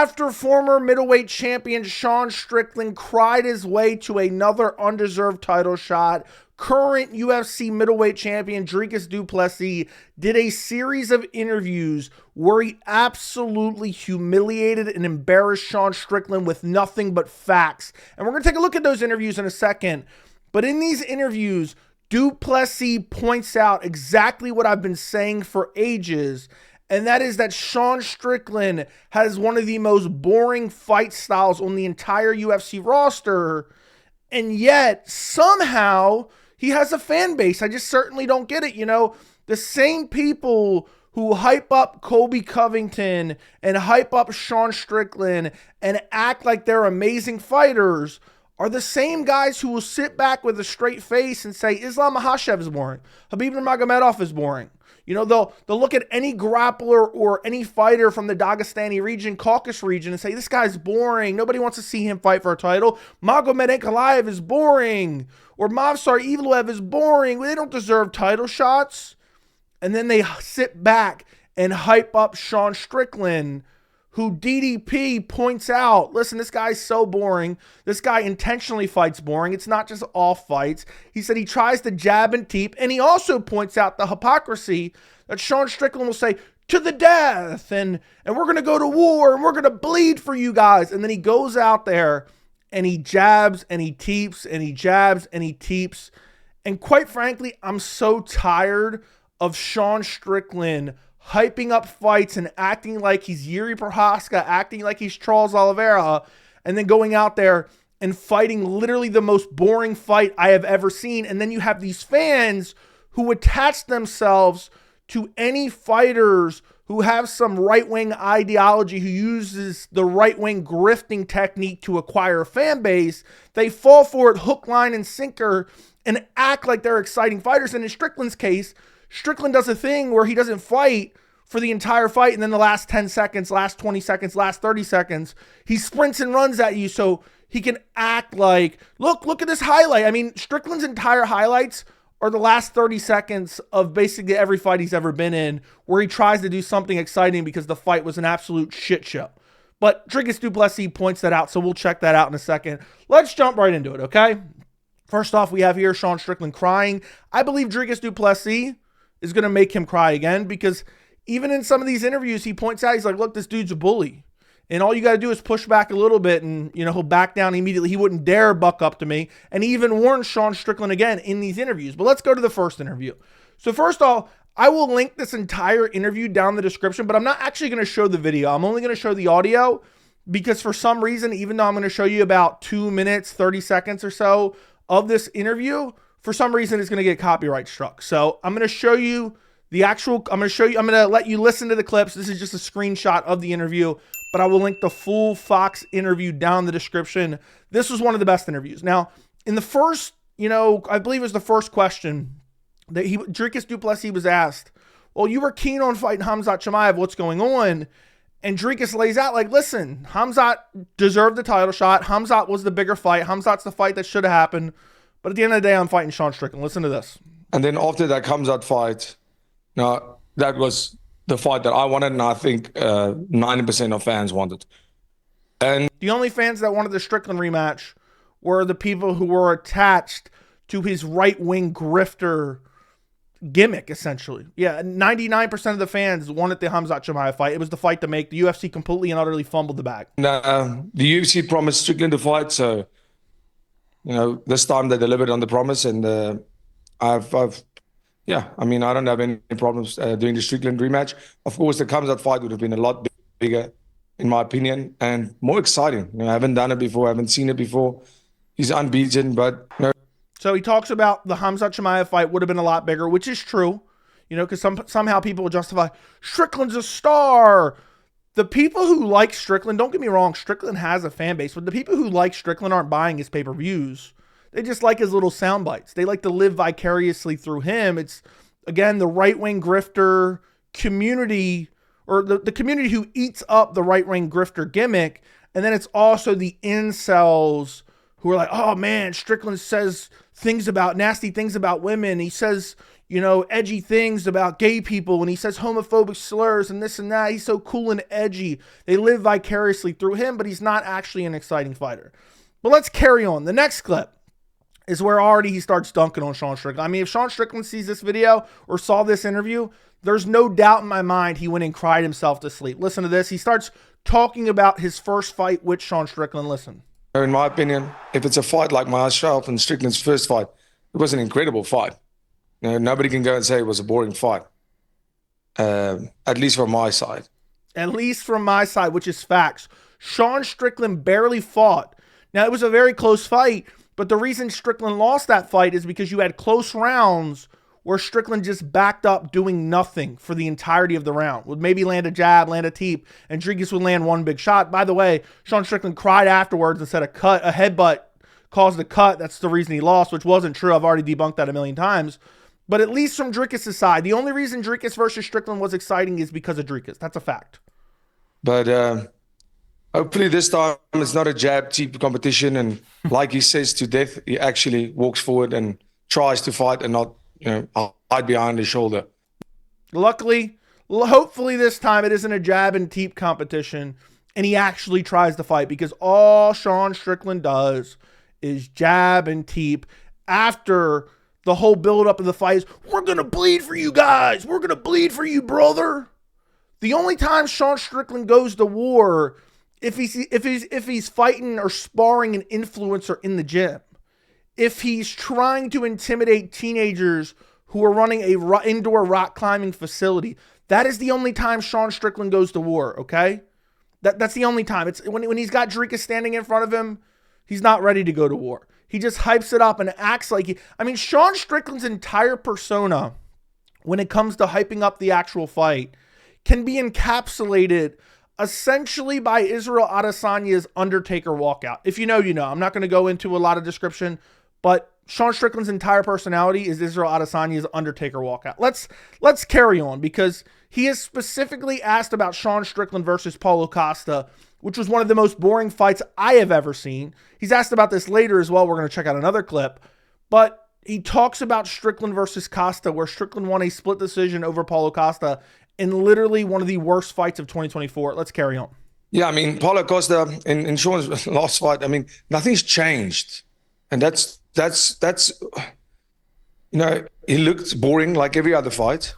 After former middleweight champion Sean Strickland cried his way to another undeserved title shot, current UFC middleweight champion Dricus Du Plessis did a series of interviews where he absolutely humiliated and embarrassed Sean Strickland with nothing but facts. And we're going to take a look at those interviews in a second. But in these interviews, Du Plessis points out exactly what I've been saying for ages, and that is that Sean Strickland has one of the most boring fight styles on the entire UFC roster, and yet somehow he has a fan base. I just certainly don't get it. You know, the same people who hype up Colby Covington and hype up Sean Strickland and act like they're amazing fighters are the same guys who will sit back with a straight face and say Islam Makhachev is boring, Khabib Nurmagomedov is boring. You know, they'll look at any grappler or any fighter from the Dagestani region, Caucasus region, and say, this guy's boring. Nobody wants to see him fight for a title. Magomed Ankalaev is boring. Or Movsar Evloev is boring. They don't deserve title shots. And then they sit back and hype up Sean Strickland, who DDP points out, listen, this guy's so boring. This guy intentionally fights boring. It's not just off fights. He said he tries to jab and teep. And he also points out the hypocrisy that Sean Strickland will say, to the death, and we're going to go to war, and we're going to bleed for you guys. And then he goes out there, and he jabs, and he teeps, and he jabs, and he teeps. And quite frankly, I'm so tired of Sean Strickland hyping up fights and acting like he's Yuri Prohaska, acting like he's Charles Oliveira, and then going out there and fighting literally the most boring fight I have ever seen. And then you have these fans who attach themselves to any fighters who have some right-wing ideology, who uses the right-wing grifting technique to acquire a fan base. They fall for it hook, line, and sinker and act like they're exciting fighters. And in Strickland's case, Strickland does a thing where he doesn't fight for the entire fight, and then the last 10 seconds, last 20 seconds, last 30 seconds, he sprints and runs at you so he can act like, look at this highlight. I mean, Strickland's entire highlights are the last 30 seconds of basically every fight he's ever been in, where he tries to do something exciting because the fight was an absolute shit show. But Dricus Du Plessis points that out, so we'll check that out in a second. Let's jump right into it, okay? First off, we have here Sean Strickland crying. I believe Dricus Du Plessis is going to make him cry again, because even in some of these interviews, he points out, he's like, look, this dude's a bully. And all you got to do is push back a little bit and, you know, he'll back down immediately. He wouldn't dare buck up to me. And he even warned Sean Strickland again in these interviews. But let's go to the first interview. So first off, I will link this entire interview down in the description, but I'm not actually going to show the video. I'm only going to show the audio, because for some reason, even though I'm going to show you about 2 minutes, 30 seconds or so of this interview, for some reason, it's going to get copyright struck. So I'm going to show you the actual, I'm going to let you listen to the clips. This is just a screenshot of the interview, but I will link the full Fox interview down in the description. This was one of the best interviews. Now, in the first, I believe it was the first question that Dricus Du Plessis was asked, well, you were keen on fighting Khamzat Chimaev. What's going on? And Dricus lays out like, listen, Khamzat deserved the title shot. Khamzat was the bigger fight. Khamzat's the fight that should have happened. But at the end of the day, I'm fighting Sean Strickland. Listen to this. And then after that Khamzat fight, that was the fight that I wanted, and I think 90% of fans wanted. And the only fans that wanted the Strickland rematch were the people who were attached to his right-wing grifter gimmick, essentially. Yeah, 99% of the fans wanted the Khamzat Chimaev fight. It was the fight to make. The UFC completely and utterly fumbled the bag. The UFC promised Strickland to fight, so this time they delivered on the promise, and I don't have any problems doing the Strickland rematch. Of course, the Khamzat fight would have been a lot bigger, in my opinion, and more exciting. I haven't done it before, I haven't seen it before. He's unbeaten, but So he talks about the Khamzat Chimaev fight would have been a lot bigger, which is true, because somehow people will justify Strickland's a star. The people who like Strickland, don't get me wrong, Strickland has a fan base, but the people who like Strickland aren't buying his pay-per-views. They just like his little sound bites. They like to live vicariously through him. It's, again, the right-wing grifter community, or the community who eats up the right-wing grifter gimmick. And then it's also the incels who are like, oh man, Strickland says nasty things about women. He says, edgy things about gay people, and he says homophobic slurs and this and that. He's so cool and edgy. They live vicariously through him, but he's not actually an exciting fighter. But let's carry on. The next clip is where already he starts dunking on Sean Strickland. I mean, if Sean Strickland sees this video or saw this interview, there's no doubt in my mind he went and cried himself to sleep. Listen to this. He starts talking about his first fight with Sean Strickland. Listen. In my opinion, if it's a fight like myself and Strickland's first fight, it was an incredible fight. Nobody can go and say it was a boring fight, at least from my side. At least from my side, which is facts. Sean Strickland barely fought. Now, it was a very close fight, but the reason Strickland lost that fight is because you had close rounds where Strickland just backed up doing nothing for the entirety of the round. Would maybe land a jab, land a teep, and Dricus would land one big shot. By the way, Sean Strickland cried afterwards and said a headbutt caused a cut. That's the reason he lost, which wasn't true. I've already debunked that a million times. But at least from Dricus' side, the only reason Dricus versus Strickland was exciting is because of Dricus. That's a fact. But hopefully this time it's not a jab teep competition, and like he says to death, he actually walks forward and tries to fight and not hide behind his shoulder. Luckily, hopefully this time it isn't a jab and teep competition and he actually tries to fight, because all Sean Strickland does is jab and teep after the whole build-up of the fight is, we're going to bleed for you guys. We're going to bleed for you, brother. The only time Sean Strickland goes to war if he's fighting or sparring an influencer in the gym. If he's trying to intimidate teenagers who are running a indoor rock climbing facility. That is the only time Sean Strickland goes to war, okay? That's the only time. It's when he's got Dricus standing in front of him, he's not ready to go to war. He just hypes it up and acts like Sean Strickland's entire persona, when it comes to hyping up the actual fight, can be encapsulated essentially by Israel Adesanya's Undertaker walkout. If you know, you know. I'm not going to go into a lot of description, but Sean Strickland's entire personality is Israel Adesanya's Undertaker walkout. Let's carry on, because he is specifically asked about Sean Strickland versus Paulo Costa, which was one of the most boring fights I have ever seen. He's asked about this later as well. We're going to check out another clip. But he talks about Strickland versus Costa, where Strickland won a split decision over Paulo Costa in literally one of the worst fights of 2024. Let's carry on. Yeah, Paulo Costa in Sean's last fight, nothing's changed. And that's he looked boring like every other fight.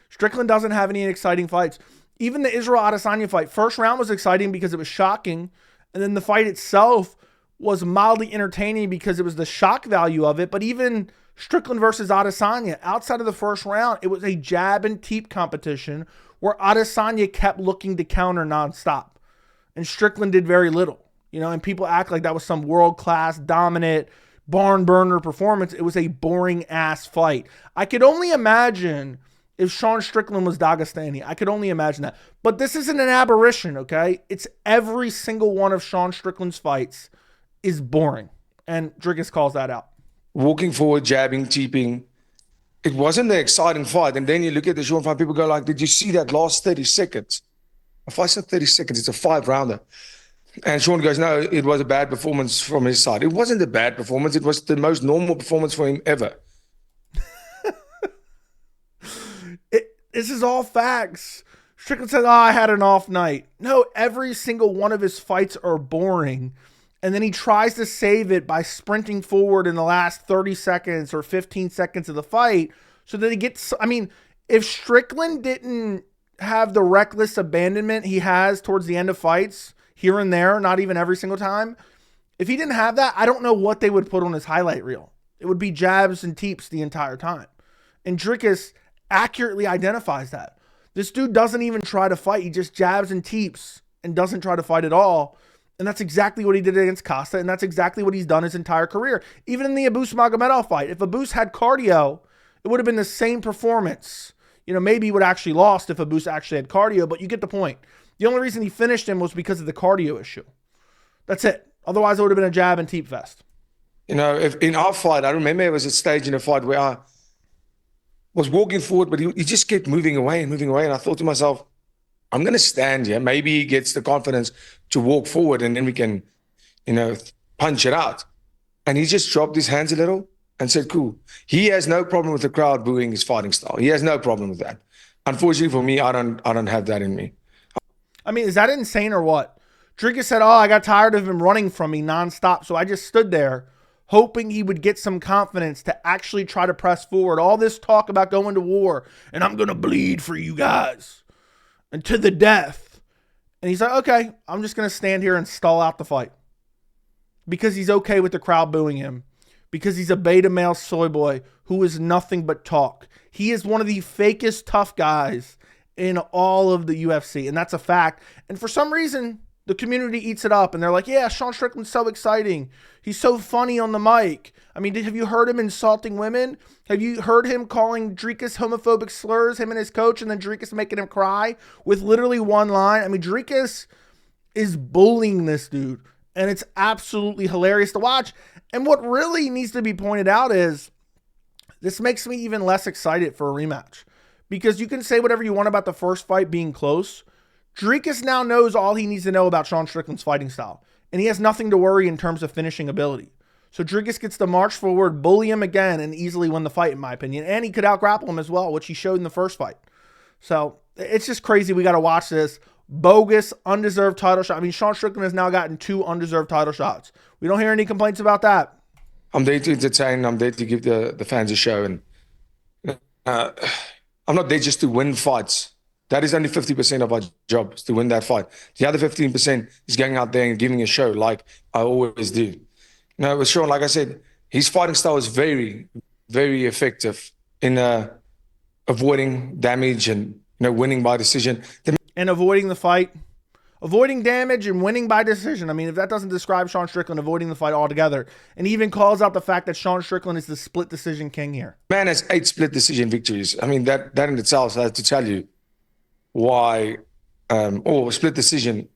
Strickland doesn't have any exciting fights. Even the Israel Adesanya fight, first round was exciting because it was shocking. And then the fight itself was mildly entertaining because it was the shock value of it. But even Strickland versus Adesanya, outside of the first round, it was a jab and teep competition where Adesanya kept looking to counter nonstop. And Strickland did very little. And people act like that was some world-class, dominant, barn burner performance. It was a boring-ass fight. I could only imagine if Sean Strickland was Dagestani. I could only imagine that. But this isn't an aberration, okay? It's every single one of Sean Strickland's fights is boring. And Dricus calls that out. Walking forward, jabbing, teeping. It wasn't an exciting fight. And then you look at the Sean fight, people go like, did you see that last 30 seconds? If I said 30 seconds, it's a 5-rounder. And Sean goes, no, it was a bad performance from his side. It wasn't a bad performance. It was the most normal performance for him ever. This is all facts. Strickland says, I had an off night. No, every single one of his fights are boring. And then he tries to save it by sprinting forward in the last 30 seconds or 15 seconds of the fight so that he gets, if Strickland didn't have the reckless abandonment he has towards the end of fights, here and there, not even every single time, if he didn't have that, I don't know what they would put on his highlight reel. It would be jabs and teeps the entire time. And Dricus accurately identifies that. This dude doesn't even try to fight. He just jabs and teeps and doesn't try to fight at all. And that's exactly what he did against Costa, and that's exactly what he's done his entire career. Even in the Abus Magomedov fight, if Abus had cardio, it would have been the same performance. Maybe he would have actually lost if Abus actually had cardio, but you get the point. The only reason he finished him was because of the cardio issue. That's it. Otherwise, it would have been a jab and teep fest. If in our fight, I remember there was a stage in the fight where I was walking forward, but he just kept moving away. And I thought to myself, I'm going to stand here. Maybe he gets the confidence to walk forward and then we can, punch it out. And he just dropped his hands a little and said, cool. He has no problem with the crowd booing his fighting style. He has no problem with that. Unfortunately for me, I don't have that in me. I mean, is that insane or what? Dricus said, oh, I got tired of him running from me nonstop, so I just stood there hoping he would get some confidence to actually try to press forward. All this talk about going to war, and I'm going to bleed for you guys, and to the death. And he's like, okay, I'm just going to stand here and stall out the fight. Because he's okay with the crowd booing him. Because he's a beta male soy boy who is nothing but talk. He is one of the fakest tough guys in all of the UFC, and that's a fact. And for some reason, the community eats it up, and they're like, yeah, Sean Strickland's so exciting. He's so funny on the mic. I mean, have you heard him insulting women? Have you heard him calling Dricus homophobic slurs, him and his coach, and then Dricus making him cry with literally one line? I mean, Dricus is bullying this dude, and it's absolutely hilarious to watch. And what really needs to be pointed out is this makes me even less excited for a rematch. Because you can say whatever you want about the first fight being close. Dricus now knows all he needs to know about Sean Strickland's fighting style. And he has nothing to worry in terms of finishing ability. So Dricus gets to march forward, bully him again, and easily win the fight, in my opinion. And he could out-grapple him as well, which he showed in the first fight. So it's just crazy. We got to watch this. Bogus, undeserved title shot. I mean, Sean Strickland has now gotten 2 undeserved title shots. We don't hear any complaints about that. I'm there to entertain. I'm there to give the fans a show. And I'm not there just to win fights. That is only 50% of our job, is to win that fight. The other 15% is going out there and giving a show like I always do. You know, with Sean, like I said, his fighting style is very, very effective in avoiding damage and winning by decision. And avoiding the fight. Avoiding damage and winning by decision. I mean, if that doesn't describe Sean Strickland, avoiding the fight altogether. And he even calls out the fact that Sean Strickland is the split decision king here. Man has 8 split decision victories. I mean, that in itself has to tell you why, or split decision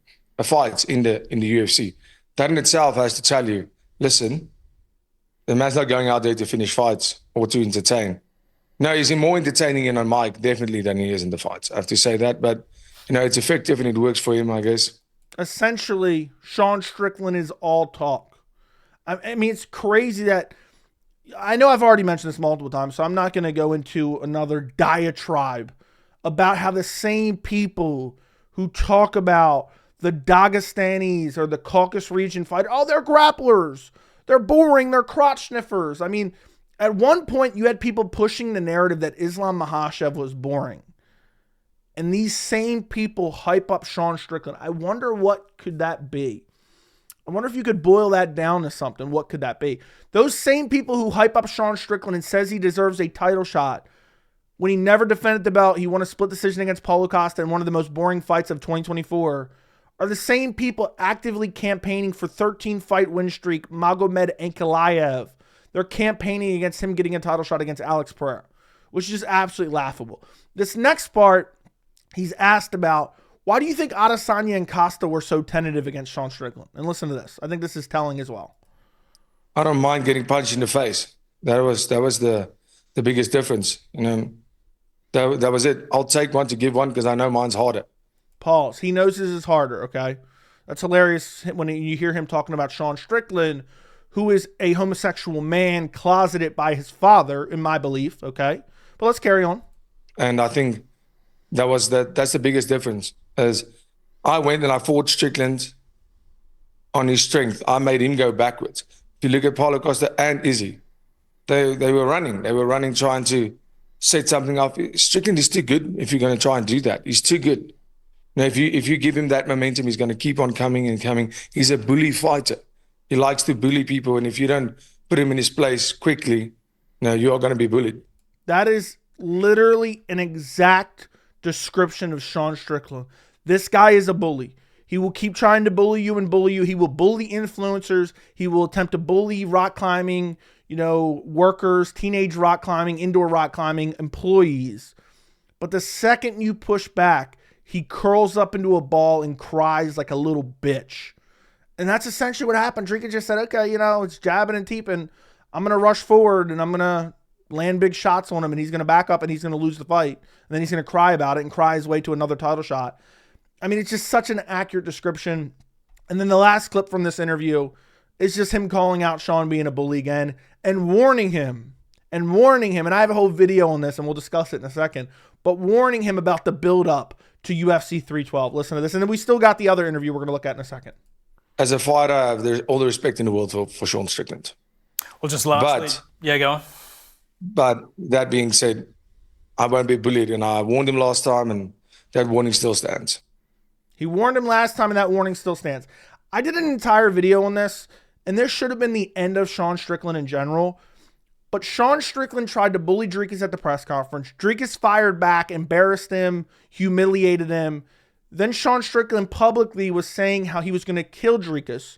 fights in the UFC. That in itself has to tell you, listen, the man's not going out there to finish fights or to entertain. No, he's more entertaining in a mic, definitely, than he is in the fights. I have to say that, but it's effective and it works for him, I guess. Essentially, Sean Strickland is all talk. I mean, it's crazy that, I know I've already mentioned this multiple times, so I'm not going to go into another diatribe about how the same people who talk about the Dagestanis or the Caucasus region fighter, oh, they're grapplers, they're boring, they're crotch sniffers. I mean, at one point you had people pushing the narrative that Islam Makhachev was boring. And these same people hype up Sean Strickland. I wonder what could that be? I wonder if you could boil that down to something. What could that be? Those same people who hype up Sean Strickland and says he deserves a title shot when he never defended the belt, he won a split decision against Paulo Costa in one of the most boring fights of 2024, are the same people actively campaigning for 13-fight win streak Magomed Ankalaev. They're campaigning against him getting a title shot against Alex Pereira, which is just absolutely laughable. This next part, he's asked about, why do you think Adesanya and Costa were so tentative against Sean Strickland? And listen to this. I think this is telling as well. I don't mind getting punched in the face. That was the biggest difference. That was it. I'll take one to give one because I know mine's harder. Pause. He knows his is harder, okay? That's hilarious when you hear him talking about Sean Strickland, who is a homosexual man closeted by his father, in my belief, okay? But let's carry on. And I think that's the biggest difference. As I went and I fought Strickland on his strength, I made him go backwards. If you look at Paulo Costa and Izzy, they were running. They were running, trying to set something up. Strickland is too good if you're going to try and do that. He's too good. Now, if you give him that momentum, he's going to keep on coming and coming. He's a bully fighter. He likes to bully people, and if you don't put him in his place quickly, you are going to be bullied. That is literally an exact description of Sean Strickland. This guy is a bully. He will keep trying to bully you and bully you. He will bully influencers. He will attempt to bully rock climbing, workers, teenage rock climbing, indoor rock climbing employees. But the second you push back, he curls up into a ball and cries like a little bitch. And that's essentially what happened. Dricus just said, okay, it's jabbing and teeping. I'm going to rush forward and I'm going to land big shots on him, and he's going to back up and he's going to lose the fight. And then he's going to cry about it and cry his way to another title shot. I mean, it's just such an accurate description. And then the last clip from this interview It's just him calling out Sean being a bully again and warning him. And I have a whole video on this and we'll discuss it in a second, but warning him about the build-up to UFC 312. Listen to this. And then we still got the other interview we're going to look at in a second. As a fighter, there's all the respect in the world for Sean Strickland. Well, just lastly, go on. But that being said, I won't be bullied, and I warned him last time, and that warning still stands. He warned him last time, and that warning still stands. I did an entire video on this, and this should have been the end of Sean Strickland in general. But Sean Strickland tried to bully Dricus at the press conference. Dricus fired back, embarrassed him, humiliated him. Then Sean Strickland publicly was saying how he was going to kill Dricus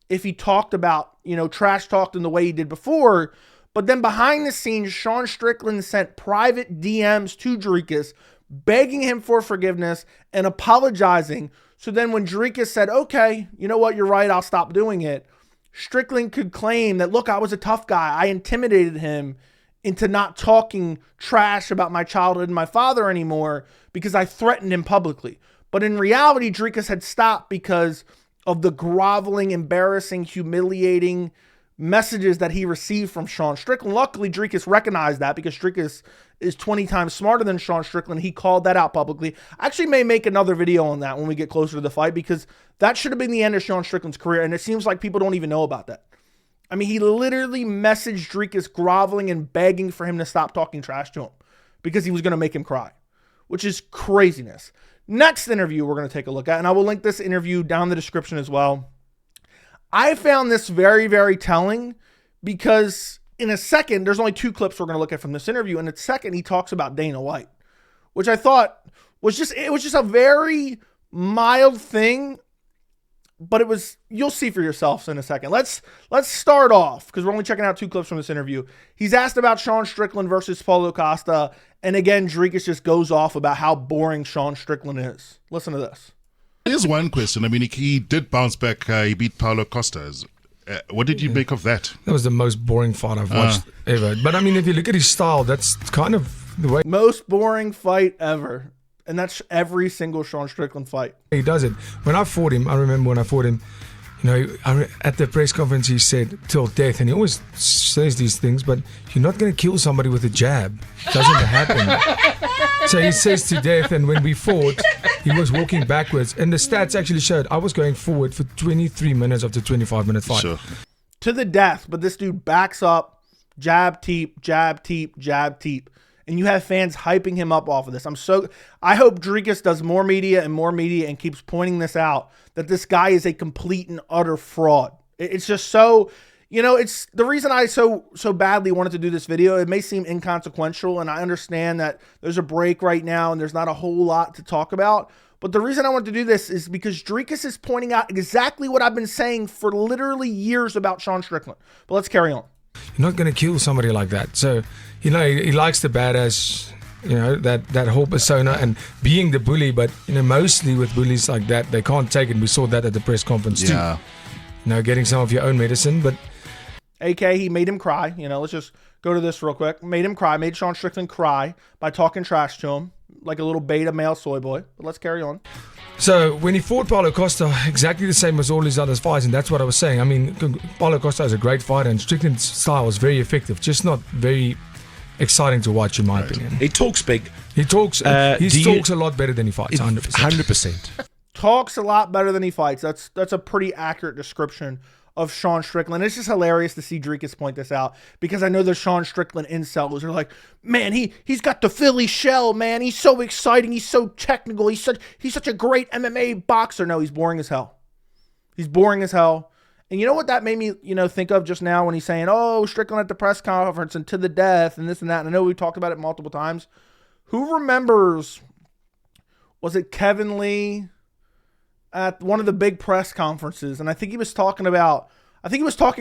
if he talked about, trash talked in the way he did before. But then behind the scenes, Sean Strickland sent private DMs to Dricus, begging him for forgiveness and apologizing. So then when Dricus said, okay, you know what, you're right, I'll stop doing it, Strickland could claim that, look, I was a tough guy. I intimidated him into not talking trash about my childhood and my father anymore because I threatened him publicly. But in reality, Dricus had stopped because of the groveling, embarrassing, humiliating messages that he received from Sean Strickland. Luckily, Dricus recognized that because Dricus is 20 times smarter than Sean Strickland. He called that out publicly. I actually may make another video on that when we get closer to the fight because that should have been the end of Sean Strickland's career, and it seems like people don't even know about that. I mean, he literally messaged Dricus groveling and begging for him to stop talking trash to him because he was going to make him cry, which is craziness. Next interview we're going to take a look at, and I will link this interview down in the description as well. I found this very, very telling because in a second, there's only 2 clips we're going to look at from this interview. And in a second, he talks about Dana White, which I thought was just a very mild thing, but you'll see for yourselves in a second. Let's start off because we're only checking out 2 clips from this interview. He's asked about Sean Strickland versus Paulo Costa. And again, Dricus just goes off about how boring Sean Strickland is. Listen to this. Here's one question. I mean, he did bounce back. He beat Paulo Costa. What did you make of that? That was the most boring fight I've watched ever. But I mean, if you look at his style, that's kind of the way. Most boring fight ever. And that's every single Sean Strickland fight. He does it. When I fought him, I remember when I fought him, at the press conference, he said, till death. And he always says these things, but you're not going to kill somebody with a jab. It doesn't happen. So he says to death. And when we fought, he was walking backwards. And the stats actually showed I was going forward for 23 minutes of the 25-minute fight. Sure. To the death. But this dude backs up, jab, teep, jab, teep, jab, teep. And you have fans hyping him up off of this. I hope Dricus does more media and keeps pointing this out, that this guy is a complete and utter fraud. It's just so, it's the reason I so badly wanted to do this video. It may seem inconsequential, and I understand that there's a break right now and there's not a whole lot to talk about. But the reason I wanted to do this is because Dricus is pointing out exactly what I've been saying for literally years about Sean Strickland. But let's carry on. You're not going to kill somebody like that. So, he likes the badass, that whole persona and being the bully. But, mostly with bullies like that, they can't take it. We saw that at the press conference too. Getting some of your own medicine. But AK, he made him cry. Let's just go to this real quick. Made him cry. Made Sean Strickland cry by talking trash to him like a little beta male soy boy. But let's carry on. So when he fought Paulo Costa, exactly the same as all his other fights, and that's what I was saying. I mean, Paulo Costa is a great fighter, and Strickland's style was very effective, just not very exciting to watch, in my opinion. He talks big. He talks a lot better than he fights, 100%. 100%. Talks a lot better than he fights. That's a pretty accurate description of Sean Strickland. It's just hilarious to see Dricus point this out because I know the Sean Strickland incels are like, man, he's got the Philly shell, man. He's so exciting. He's so technical. He's such a great MMA boxer. No, he's boring as hell. He's boring as hell. And you know what that made me, think of just now when he's saying, oh, Strickland at the press conference and to the death and this and that. And I know we talked about it multiple times. Who remembers, was it Kevin Lee at one of the big press conferences? And I think he was talking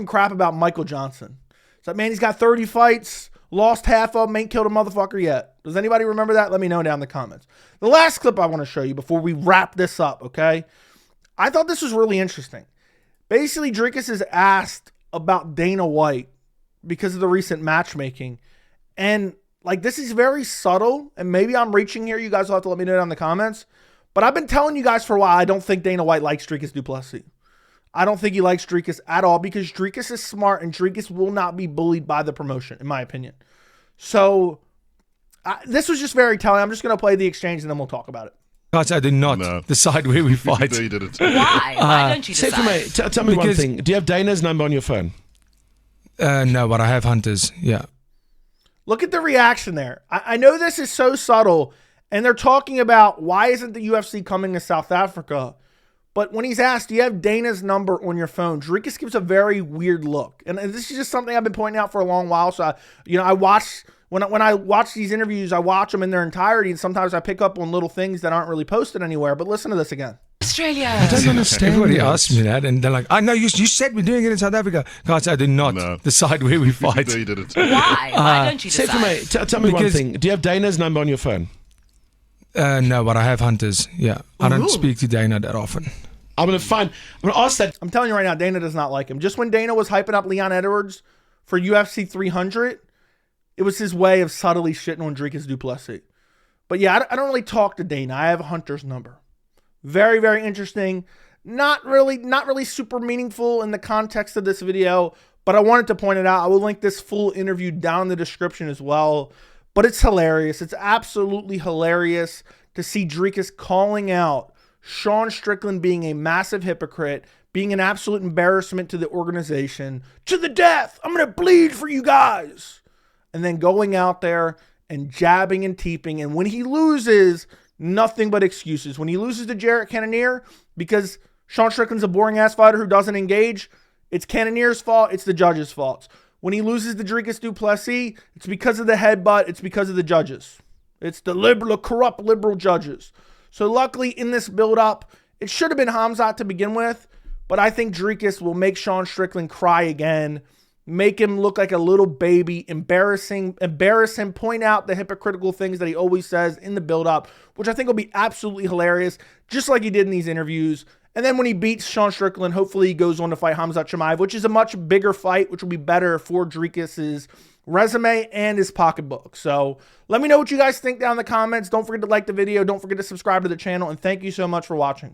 crap about Michael Johnson. It's like, man, he's got 30 fights, lost half of them, ain't killed a motherfucker yet. Does anybody remember that? Let me know down in the comments. The last clip I want to show you before we wrap this up, okay? I thought this was really interesting. Basically, Dricus is asked about Dana White because of the recent matchmaking. And, this is very subtle, and maybe I'm reaching here. You guys will have to let me know down in the comments. But I've been telling you guys for a while, I don't think Dana White likes Dricus Du Plessis. I don't think he likes Dricus at all because Dricus is smart and Dricus will not be bullied by the promotion, in my opinion. So this was just very telling. I'm just going to play the exchange and then we'll talk about it. Guys, I did not decide where we fight. No, you didn't. Why? Why don't you Say decide? for me, tell me one thing. Do you have Dana's number on your phone? No, but I have Hunter's. Yeah. Look at the reaction there. I know this is so subtle, and they're talking about why isn't the UFC coming to South Africa? But when he's asked, do you have Dana's number on your phone? Dricus gives a very weird look. And this is just something I've been pointing out for a long while. So, I watch, when I watch these interviews, I watch them in their entirety. And sometimes I pick up on little things that aren't really posted anywhere. But listen to this again. Australia. I don't understand. Everybody asks me that, and they're like, I know you said we're doing it in South Africa. Guys, I did not decide where we fight. No, you didn't. Why? Why don't you Say decide? for me, tell me one thing. Do you have Dana's number on your phone? No, but I have Hunter's. Yeah. I don't speak to Dana that often. I'm going to ask that. I'm telling you right now, Dana does not like him. Just when Dana was hyping up Leon Edwards for UFC 300, it was his way of subtly shitting on Dricus Du Plessis. But yeah, I don't really talk to Dana. I have Hunter's number. Very, very interesting. Not really super meaningful in the context of this video, but I wanted to point it out. I will link this full interview down in the description as well. But it's hilarious. It's absolutely hilarious to see Dricus calling out Sean Strickland being a massive hypocrite, being an absolute embarrassment to the organization. To the death! I'm going to bleed for you guys! And then going out there and jabbing and teeping. And when he loses, nothing but excuses. When he loses to Jarrett Cannonier, because Sean Strickland's a boring-ass fighter who doesn't engage, it's Cannonier's fault, it's the judges' fault. When he loses to Dricus Du Plessis, it's because of the headbutt, it's because of the judges. It's the corrupt liberal judges. So luckily in this build-up, it should have been Hamzat to begin with, but I think Dricus will make Sean Strickland cry again, make him look like a little baby, embarrass him, point out the hypocritical things that he always says in the build-up, which I think will be absolutely hilarious, just like he did in these interviews. And then when he beats Sean Strickland, hopefully he goes on to fight Hamzat Chimaev, which is a much bigger fight, which will be better for Dricus's resume and his pocketbook. So let me know what you guys think down in the comments. Don't forget to like the video. Don't forget to subscribe to the channel. And thank you so much for watching.